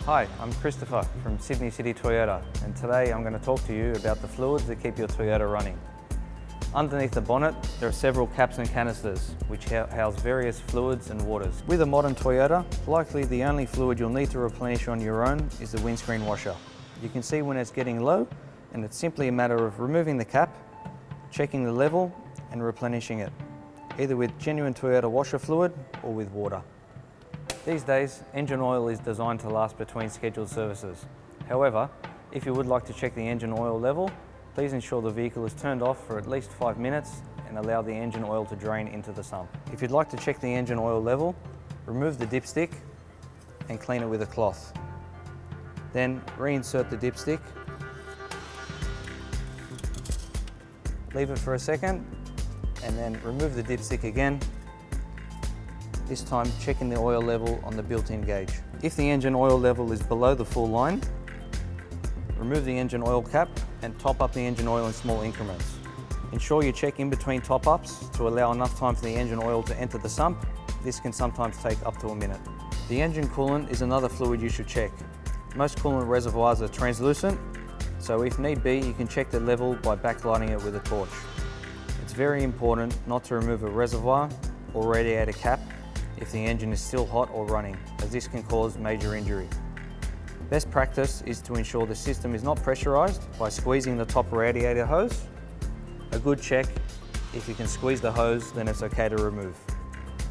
Hi, I'm Christopher from Sydney City Toyota, and today I'm going to talk to you about the fluids that keep your Toyota running. Underneath the bonnet, there are several caps and canisters which house various fluids and waters. With a modern Toyota, likely the only fluid you'll need to replenish on your own is the windscreen washer. You can see when it's getting low, and it's simply a matter of removing the cap, checking the level and replenishing it, either with genuine Toyota washer fluid or with water. These days, engine oil is designed to last between scheduled services. However, if you would like to check the engine oil level, please ensure the vehicle is turned off for at least 5 minutes and allow the engine oil to drain into the sump. If you'd like to check the engine oil level, remove the dipstick and clean it with a cloth. Then reinsert the dipstick, leave it for a second, and then remove the dipstick again, this time checking the oil level on the built-in gauge. If the engine oil level is below the full line, remove the engine oil cap and top up the engine oil in small increments. Ensure you check in between top-ups to allow enough time for the engine oil to enter the sump. This can sometimes take up to a minute. The engine coolant is another fluid you should check. Most coolant reservoirs are translucent, so if need be, you can check the level by backlighting it with a torch. It's very important not to remove a reservoir or radiator cap if the engine is still hot or running, as this can cause major injury. Best practice is to ensure the system is not pressurized by squeezing the top radiator hose. A good check, if you can squeeze the hose, then it's okay to remove.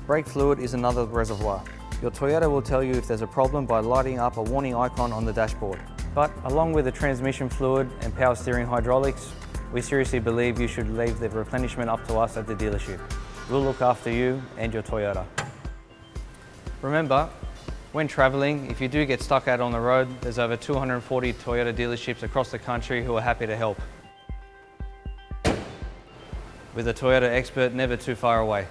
Brake fluid is another reservoir. Your Toyota will tell you if there's a problem by lighting up a warning icon on the dashboard. But along with the transmission fluid and power steering hydraulics, we seriously believe you should leave the replenishment up to us at the dealership. We'll look after you and your Toyota. Remember, when travelling, if you do get stuck out on the road, there's over 240 Toyota dealerships across the country who are happy to help. With a Toyota expert never too far away.